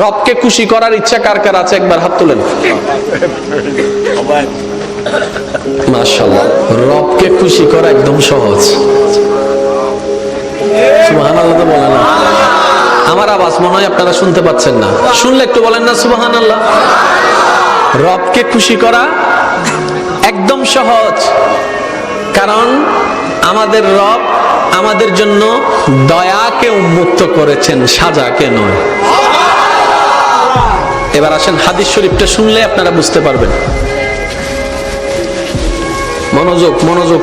রবকে খুশি করার ইচ্ছা কার কার আছে একবার হাত তুলেন। মাশাআল্লাহ, রবকে খুশি করা একদম সহজ। সুবহানাল্লাহ তো বলেন না। আমার আওয়াজ মনে হয় আপনারা শুনতে পাচ্ছেন না, শুনলে একটু বলেন না সুবহানাল্লাহ। রবকে খুশি করা একদম সহজ, কারণ আমাদের রব আমাদের জন্য দয়াকে উন্মুক্ত করেছেন, সাজাকে নয়। এবার আসেন হাদিস শরীফটা শুনলে আপনারা বুঝতে পারবেন। মনোযোগ মনোযোগ।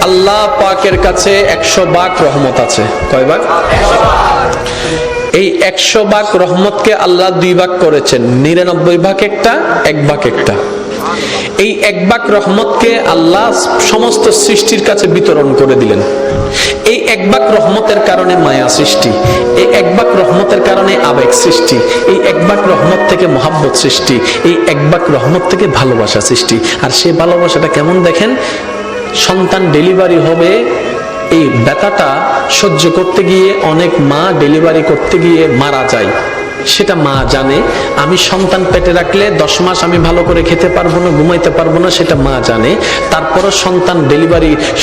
আল্লাহ পাকের কাছে 100 ভাগ রহমত আছে। কয় ভাগ? এই 100 ভাগ রহমতকে আল্লাহ 2 ভাগ করেছেন, 99 ভাগ একটা, 1 ভাগ একটা। এই 1 ভাগ রহমতকে আল্লাহ সমস্ত সৃষ্টির কাছে বিতরণ করে দিলেন। এই 1 ভাগ রহমতের কারণে মায়া সৃষ্টি, এই 1 ভাগ রহমতের কারণে আবেগ সৃষ্টি, এই 1 ভাগ রহমত থেকে মহাব্বত সৃষ্টি, এই 1 ভাগ রহমত থেকে ভালোবাসা সৃষ্টি। আর সেই ভালোবাসাটা কেমন দেখেন, সন্তান ডেলিভারি হবে, এই ব্যথাটা সহ্য করতে গিয়ে অনেক মা ডেলিভারি করতে গিয়ে মারা যায়, সেটা মা জানে। আমি সন্তান পেটে রাখলে 10 মাস আমি ভালো করে খেতে পারবো না, ঘুমাইতে পারবো না, সেটা মা জানে। তারপরও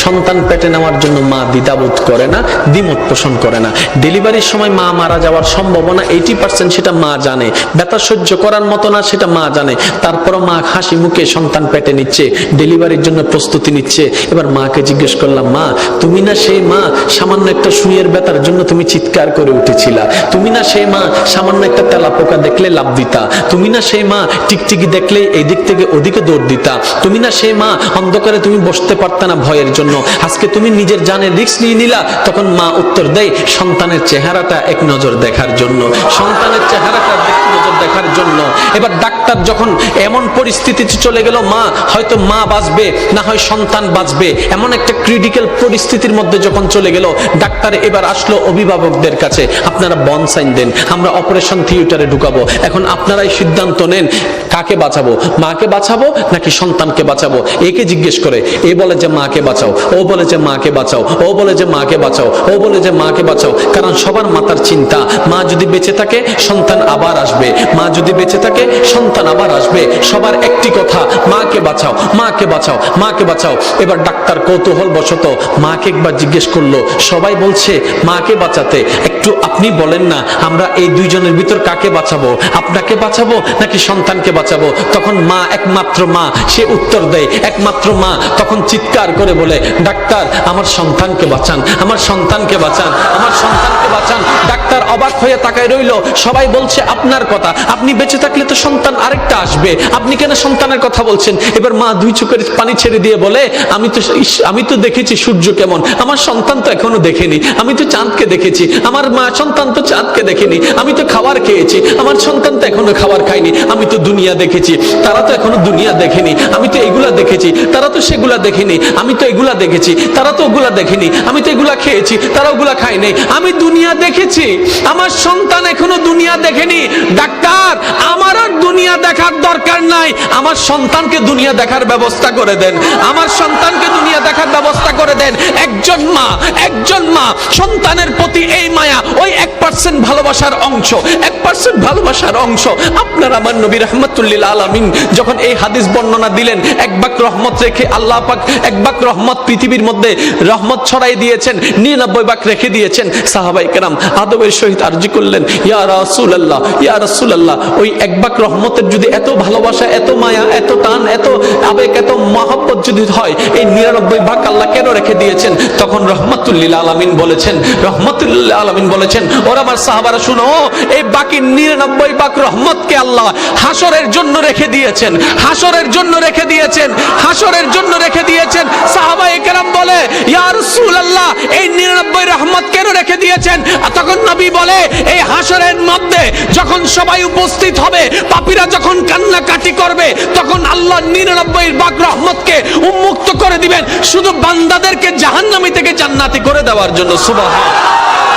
সন্তান পেটে নেওয়ার জন্য মা দ্বিধাবোধ করে না, দ্বিমত পোষণ করে না। ডেলিভারির সময় মা মারা যাওয়ার সম্ভাবনা 80%, সেটা মা জানে। ব্যথা সহ্য করার মতো না, সেটা মা জানে। তারপরও মা হাসি মুখে সন্তান পেটে নিচ্ছে, ডেলিভারির জন্য প্রস্তুতি নিচ্ছে। এবার মাকে জিজ্ঞেস করলাম, মা তুমি না সেই মা সামান্য একটা সুইয়ের ব্যথার জন্য তুমি চিৎকার করে উঠেছিলা? তুমি না সেই মা সামান্য একটা তেলা পোকা দেখলে লাভ দিতা? তুমি না সেই মা টিকটিকি দেখলে এই দিক থেকে ওদিকে দৌড় দিতা? তুমি না সেই মা অন্ধকারে তুমি বসতে পারতা না ভয়ের জন্য, আজকে তুমি নিজের জানের রিস্ক নিয়ে নিলা? তখন মা উত্তর দেয়, সন্তানের চেহারাটা এক নজর দেখার জন্য, সন্তানের চেহারাটা এক নজর দেখার জন্য। এবার ডাক্তার যখন এমন পরিস্থিতিতে চলে গেল, মা হয়তো মা বাঁচবে না হয় সন্তান বাঁচবে, এমন একটা ক্রিটিক্যাল পরিস্থিতির মধ্যে যখন চলে গেল, ডাক্তার এবার আসলো অভিভাবকদের কাছে, আপনারা বন সাইন দেন, আমরা অপারেশন থিয়েটারে ঢুকাবো। এখন আপনারাই সিদ্ধান্ত নেন, কাকে বাঁচাবো, মাকে বাঁচাবো নাকি সন্তানকে বাঁচাবো? একে জিজ্ঞেস করে, এ বলে যে মাকে বাঁচাও, ও বলে যে মাকে বাঁচাও, ও বলে যে মাকে বাঁচাও, ও বলে যে মাকে বাঁচাও। কারণ সবার মাথার চিন্তা, মা যদি বেঁচে থাকে সন্তান আবার আসবে, মা যদি বেঁচে থাকে সন্তান আবার আসবে। সবার একটি কথা, মাকে বাঁচাও, মাকে বাঁচাও, মাকে বাঁচাও। এবার ডাক্তার কৌতূহল বশত মাকে একবার জিজ্ঞেস করলো, সবাই বলছে মাকে বাঁচাতে, একটু আপনি বলেন না আমরা এই দুইজনের ভিতর কাকে বাঁচাবো, আপনাকে বাঁচাবো নাকি সন্তানকে বাঁচাবো? তখন মা, একমাত্র মা, সে উত্তর দেয়, একমাত্র মা তখন চিৎকার করে বলে, ডাক্তার আমার সন্তানকে বাঁচান, আমার সন্তানকে বাঁচান, আমার সন্তানকে বাঁচান। ডাক্তার অবাক হয়ে তাকায় রইল, সবাই বলছে আপনার কথা, আপনি বেঁচে থাকলে তো সন্তান আরেকটা আসবে, আপনি কেন সন্তানের কথা বলছেন? এবার মা 2 চোখের পানি ছেড়ে দিয়ে বলে, আমি তো দেখেছি সূর্য কেমন, আমার সন্তান তো এখনো দেখেনি। আমি তো চাঁদকে দেখেছি, আমার মা সন্তান তো চাঁদকে দেখেনি। আমি তো খাবার খেয়েছি, আমার সন্তান তো এখনো খাবার খায়নি। আমি তো দুনিয়া দেখেছি, তারা তো এখনো দুনিয়া দেখেনি। আমি তো এগুলা দেখেছি, তারা তো সেগুলা দেখেনি। আমি তো এগুলা দেখেছি, তারা তো ওগুলা দেখেনি। আমি তো এগুলা খেয়েছি, তারা ওগুলা খায় নাই। আমি দুনিয়া দেখেছি, আমার সন্তান এখনো দুনিয়া দেখেনি। ডাক্তার আমার আর দুনিয়া দেখার দরকার নাই, আমার সন্তানকে দুনিয়া দেখার ব্যবস্থা করে দেন, আমার সন্তানকে দুনিয়া দেখার ব্যবস্থা করে দেন। একজন মা সন্তানের প্রতি এই মায়া, ওই 1% ভালোবাসার অংশ, 1% ভালোবাসার অংশ। আপনার আমার নবী রাহমাতুল্লিল আলামিন যখন এই হাদিস বর্ণনা দিলেন, 1 ভাগ রহমত রেখে আল্লাহ পাক 1 ভাগ রহমত পৃথিবীর মধ্যে রহমত ছড়াই দিয়েছেন, 99 ভাগ রেখে দিয়েছেন। সাহাবায়ে কেরাম আদবের সহিত আরজি করলেন, ইয়া রাসূলুল্লাহ, ইয়া রাসূলুল্লাহ, ওই 1 ভাগ রহমতের যদি এত ভালোবাসা, এত মায়া, এত টান, এত আবেগ, এত মহব্বত যদি হয়, এই 99 ভাগ আল্লাহ কেন রেখে দিয়েছেন? তখন রহমাতুল্লিল আলামিন বলেছেন, রহমাতুল্লিল আলামিন বলেছেন, ওরা আমার সাহাবারা শুনো, এই বাকি 99 ভাগ রহমতকে আল্লাহ হাসরের জন্য রেখে দিয়েছেন, হাসরের জন্য রেখে দিয়েছেন, হাসরের জন্য রেখে দিয়েছেন। সাহাবায়ে কেরাম বলে, ইয়া রাসূলুল্লাহ, এই 99 রহমত কেন রেখে দিয়েছেন? তখন নবী বলে, এই হাসরের মধ্যে যখন সবাই উপস্থিত হবে, পাপীরা যখন কান্নাকাটি করবে, তখন আল্লাহ 99 ভাগ রহমতকে উন্মুক্ত করে দিবেন শুধু বান্দাদেরকে জাহান্নামী থেকে জান্নাতি করে দেওয়ার জন্য। সুবহানাল্লাহ।